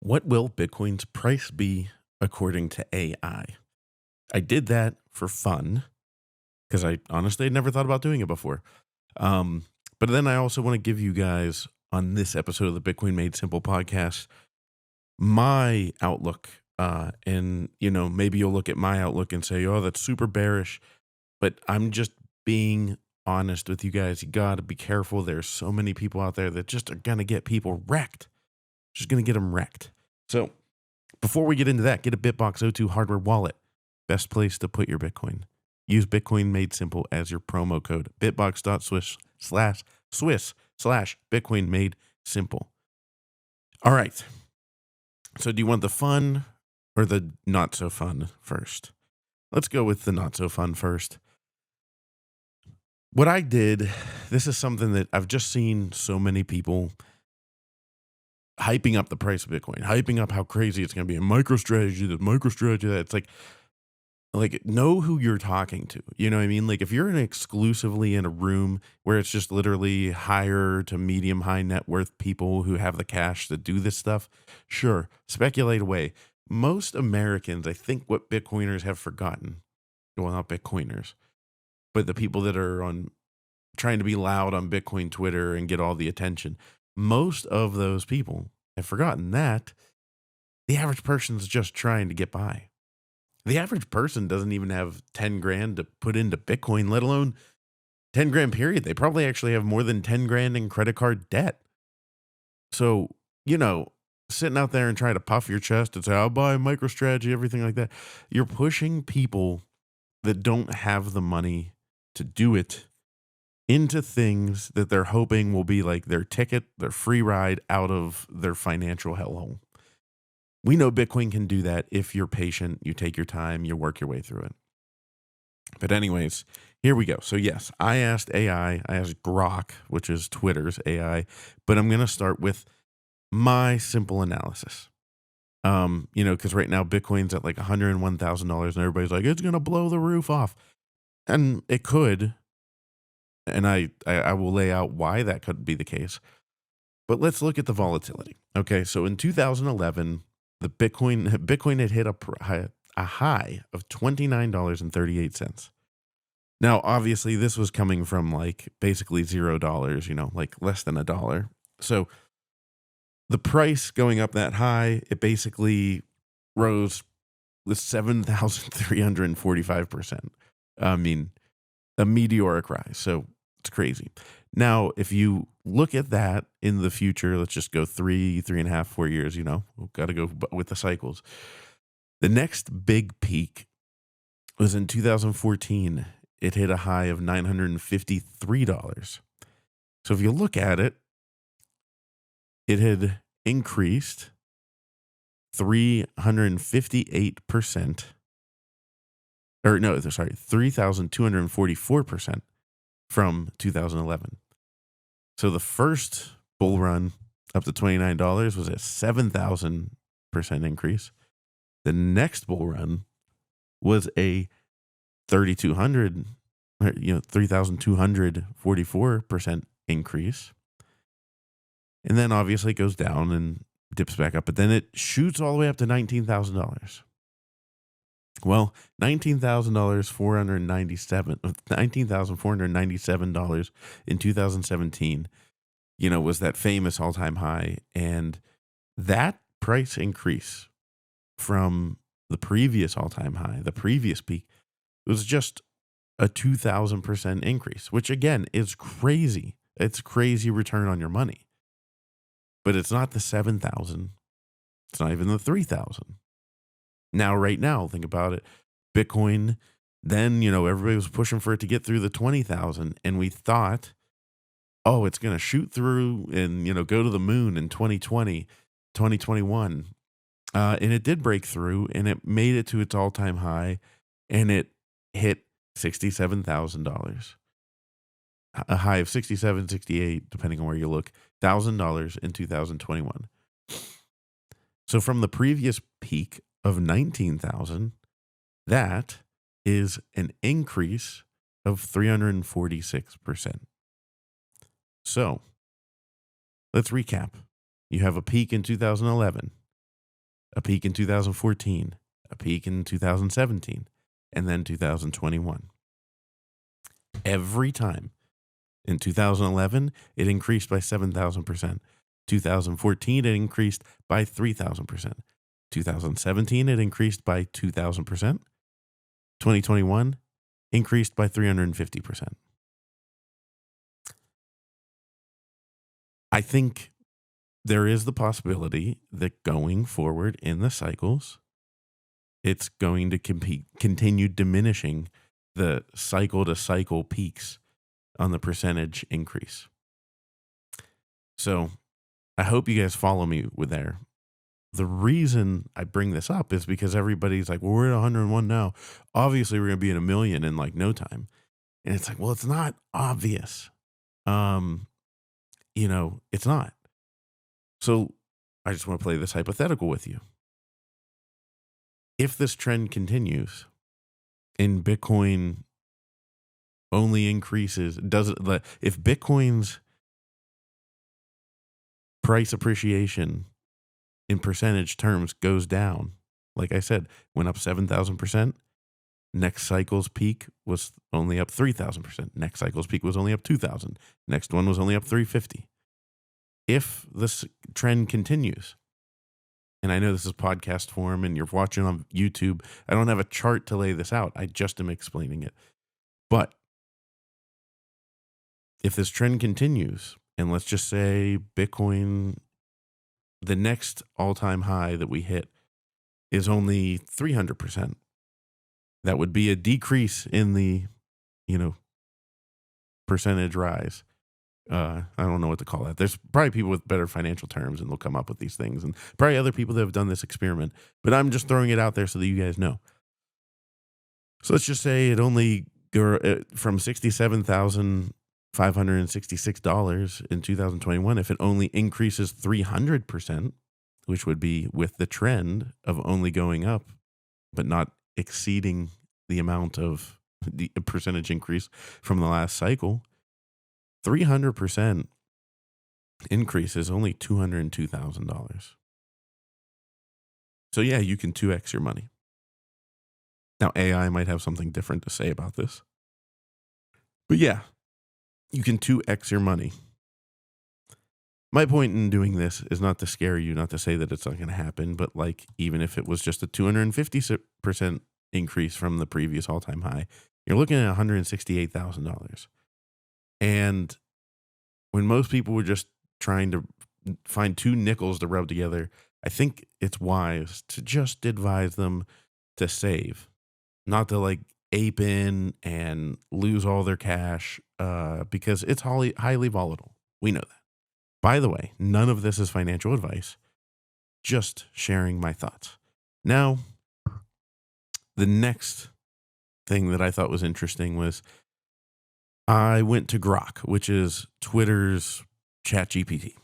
What will Bitcoin's price be according to AI? I did that for fun because I honestly had never thought about doing it before. Um, but then I also want to give you guys on this episode of the Bitcoin Made Simple podcast my outlook. And, maybe you'll look at my outlook and say, oh, that's super bearish. But I'm just being honest with you guys. You got to be careful. There's so many people out there that just are going to get people wrecked. Just going to get them wrecked. So before we get into that, get a Bitbox O2 hardware wallet. Best place to put your Bitcoin. Use Bitcoin Made Simple as your promo code. Bitbox.Swiss/Bitcoin Made Simple. All right. So do you want the fun or the not so fun first? Let's go with the not so fun first. What I did, this is something that I've just seen so many people hyping up the price of Bitcoin, hyping up how crazy it's going to be. A MicroStrategy, this MicroStrategy, that. It's like know who you're talking to. You know what I mean? Like if you're exclusively in a room where it's just literally higher to medium high net worth people who have the cash to do this stuff, sure, speculate away. Most Americans, I think what Bitcoiners have forgotten, well, not Bitcoiners, but the people that are on trying to be loud on Bitcoin Twitter and get all the attention, most of those people have forgotten that the average person's just trying to get by. The average person doesn't even have 10 grand to put into Bitcoin, let alone 10 grand period. They probably actually have more than 10 grand in credit card debt. So, sitting out there and trying to puff your chest and say, I'll buy MicroStrategy, everything like that. You're pushing people that don't have the money to do it into things that they're hoping will be like their ticket, their free ride out of their financial hellhole. We know Bitcoin can do that if you're patient, you take your time, you work your way through it. But anyways, here we go. So yes, I asked AI, I asked Grok, which is Twitter's AI, but I'm going to start with my simple analysis. Because right now Bitcoin's at like $101,000 and everybody's like, it's going to blow the roof off. And it could. And I will lay out why that could be the case. But let's look at the volatility. Okay, so in 2011, the Bitcoin had hit a high of $29.38. Now, obviously, this was coming from like basically $0, like less than $1. So the price going up that high, it basically rose with 7,345%. I mean, a meteoric rise. So it's crazy. Now, if you look at that in the future, let's just go 3.5, 4 years, we've got to go with the cycles. The next big peak was in 2014. It hit a high of $953. So if you look at it, it had increased 358%. Or no, sorry, 3,244% from 2011. So the first bull run up to $29 was a 7,000% increase. The next bull run was a 3,244% increase. And then obviously it goes down and dips back up, but then it shoots all the way up to $19,000. Well, $19,497 in 2017, was that famous all-time high. And that price increase from the previous all-time high, the previous peak, was just a 2,000% increase, which again is crazy. It's crazy return on your money. But it's not the 7,000. It's not even the 3,000. Now, right now, think about it. Bitcoin, then, everybody was pushing for it to get through the 20,000. And we thought, oh, it's going to shoot through and, go to the moon in 2020, 2021. And it did break through and it made it to its all-time high and it hit $67,000. A high of 67, 68, depending on where you look, $1,000 in 2021. So from the previous peak of 19,000, that is an increase of 346%. So let's recap. You have a peak in 2011. a peak in 2014, a peak in 2017, and then 2021. Every time. In 2011, it increased by 7,000%. 2014, it increased by 3,000%. 2017, it increased by 2,000%. 2021, increased by 350%. I think there is the possibility that going forward in the cycles, it's going to continue diminishing the cycle to cycle peaks on the percentage increase. So I hope you guys follow me with there. The reason I bring this up is because everybody's like, well, we're at 101 now. Obviously, we're going to be at 1,000,000 in like no time. And it's like, well, it's not obvious. It's not. So I just want to play this hypothetical with you. If this trend continues and Bitcoin only increases, if Bitcoin's price appreciation in percentage terms goes down, like I said, went up 7,000%, next cycle's peak was only up 3,000%. Next cycle's peak was only up 2,000. Next one was only up 350. If this trend continues, and I know this is podcast form and you're watching on YouTube, I don't have a chart to lay this out. I just am explaining it. But if this trend continues, and let's just say Bitcoin, the next all-time high that we hit is only 300%, that would be a decrease in the, percentage rise. I don't know what to call that. There's probably people with better financial terms and they'll come up with these things, and probably other people that have done this experiment, but I'm just throwing it out there so that you guys know. So let's just say it only go from $67,566 in 2021. If it only increases 300%, which would be with the trend of only going up, but not exceeding the amount of the percentage increase from the last cycle, 300% increase is only $202,000. So yeah, you can 2x your money. Now AI might have something different to say about this. But yeah, you can 2x your money. My point in doing this is not to scare you, not to say that it's not going to happen, but like even if it was just a 250% increase from the previous all-time high, you're looking at $168,000. And when most people were just trying to find two nickels to rub together, I think it's wise to just advise them to save, not to like ape in and lose all their cash because it's highly volatile. We know that. By the way, none of this is financial advice, just sharing my thoughts. Now, the next thing that I thought was interesting was I went to Grok, which is Twitter's ChatGPT.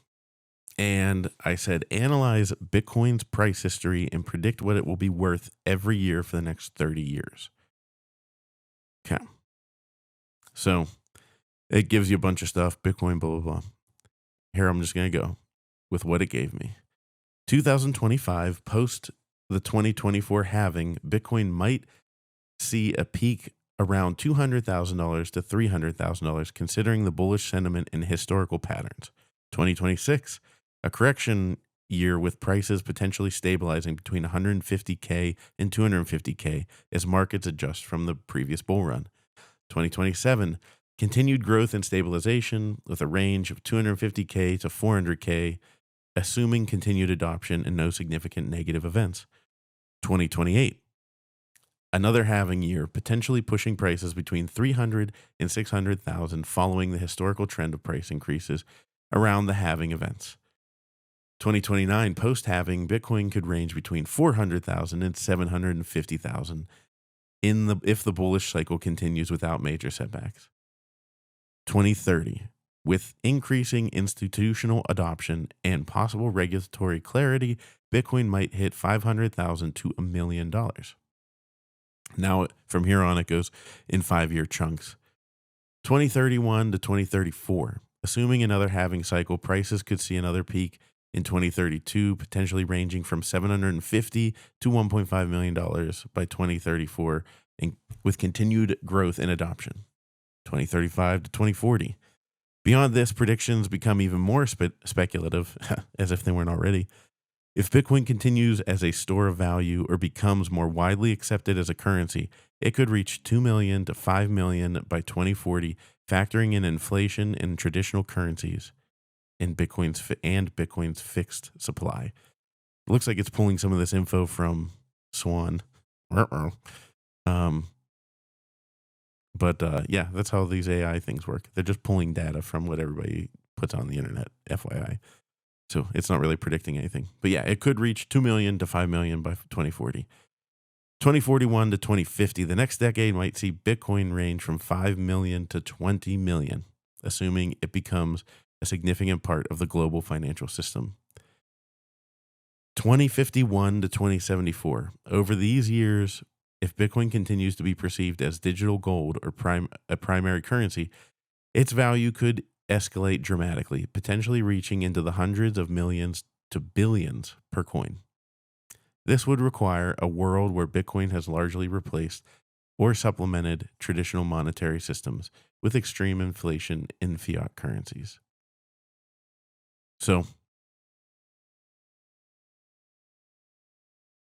And I said, analyze Bitcoin's price history and predict what it will be worth every year for the next 30 years. Okay. So it gives you a bunch of stuff, Bitcoin, blah, blah, blah. Here, I'm just going to go with what it gave me. 2025, post the 2024 halving, Bitcoin might see a peak around $200,000 to $300,000, considering the bullish sentiment and historical patterns. 2026, a correction year with prices potentially stabilizing between 150K and 250K as markets adjust from the previous bull run. 2027, continued growth and stabilization with a range of 250K to 400K, assuming continued adoption and no significant negative events. 2028, another halving year, potentially pushing prices between 300 and 600,000 following the historical trend of price increases around the halving events. 2029, post-halving, Bitcoin could range between 400,000 and 750,000 if the bullish cycle continues without major setbacks. 2030, with increasing institutional adoption and possible regulatory clarity, Bitcoin might hit $500,000 to $1 million. Now, from here on, it goes in 5-year chunks. 2031 to 2034, assuming another halving cycle, prices could see another peak in 2032, potentially ranging from 750 to $1.5 million by 2034, and with continued growth and adoption. 2035 to 2040. Beyond this, predictions become even more speculative, as if they weren't already. If Bitcoin continues as a store of value or becomes more widely accepted as a currency, it could reach 2 million to 5 million by 2040, factoring in inflation and traditional currencies in Bitcoin's fixed supply. It looks like it's pulling some of this info from Swan. Um, but yeah, that's how these AI things work. They're just pulling data from what everybody puts on the internet, FYI. So it's not really predicting anything. But yeah, it could reach 2 million to 5 million by 2040. 2041 to 2050, the next decade might see Bitcoin range from 5 million to 20 million, assuming it becomes a significant part of the global financial system. 2051 to 2074, over these years, if Bitcoin continues to be perceived as digital gold or a primary currency, its value could escalate dramatically, potentially reaching into the hundreds of millions to billions per coin. This would require a world where Bitcoin has largely replaced or supplemented traditional monetary systems with extreme inflation in fiat currencies. So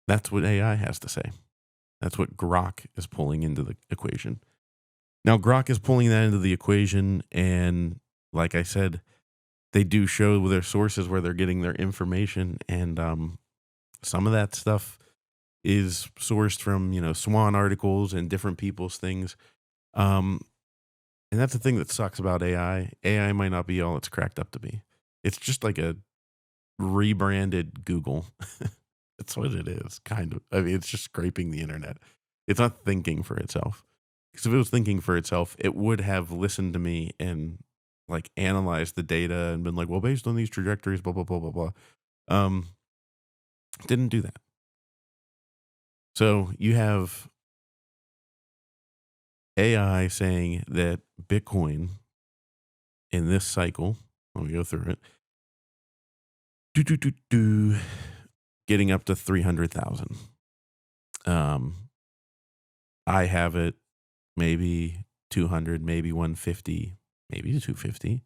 that's what AI has to say. That's what Grok is pulling into the equation. Now, Grok is pulling that into the equation, and like I said, they do show their sources where they're getting their information, and some of that stuff is sourced from Swan articles and different people's things. Um, and that's the thing that sucks about AI. AI might not be all it's cracked up to be. It's just like a rebranded Google. That's what it is, kind of. I mean, it's just scraping the internet. It's not thinking for itself. Because if it was thinking for itself, it would have listened to me and like analyzed the data and been like, well, based on these trajectories, blah blah blah blah blah. Um, didn't do that. So you have AI saying that Bitcoin in this cycle, let me go through it, do, do, do, do, getting up to 300,000. I have it maybe 200, maybe 150, maybe 250.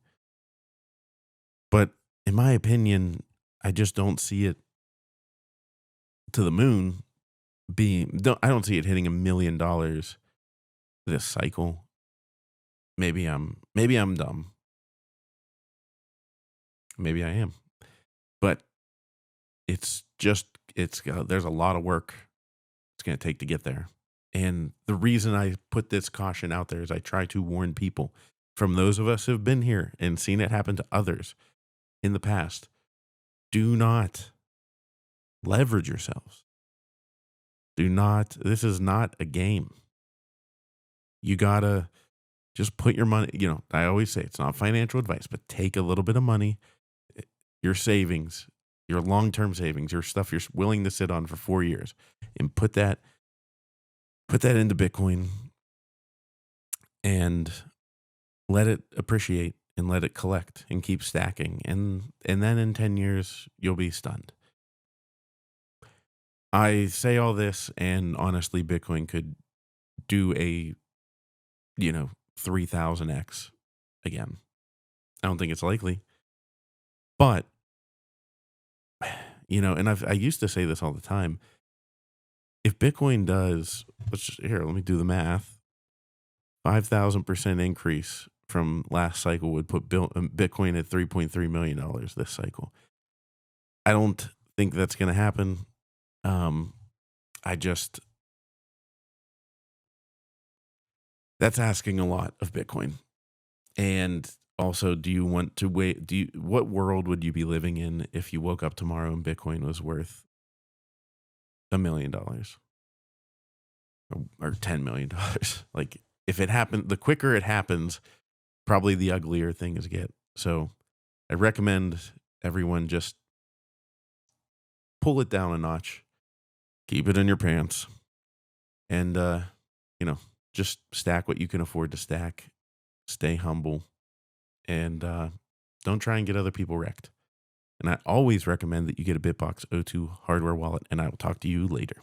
But in my opinion, I just don't see it to the moon I don't see it hitting $1 million this cycle. Maybe I'm dumb. Maybe I am. But there's a lot of work it's going to take to get there. And the reason I put this caution out there is I try to warn people from those of us who have been here and seen it happen to others in the past. Do not leverage yourselves. This is not a game. You gotta just put your money, I always say it's not financial advice, but take a little bit of money, your savings, your long-term savings, your stuff you're willing to sit on for 4 years, and put that into Bitcoin and let it appreciate and let it collect and keep stacking. And then in 10 years, you'll be stunned. I say all this, and honestly, Bitcoin could do a 3,000x again. I don't think it's likely, but and I used to say this all the time. If Bitcoin does, let me do the math. 5,000% increase from last cycle would put Bitcoin at $3.3 million this cycle. I don't think that's going to happen. That's asking a lot of Bitcoin. And also, do you want to wait? What world would you be living in if you woke up tomorrow and Bitcoin was worth $1 million or $10 million? Like, if it happened, the quicker it happens, probably the uglier things get. So I recommend everyone just pull it down a notch, keep it in your pants, and, just stack what you can afford to stack, stay humble, and don't try and get other people wrecked. And I always recommend that you get a Bitbox O2 hardware wallet, and I will talk to you later.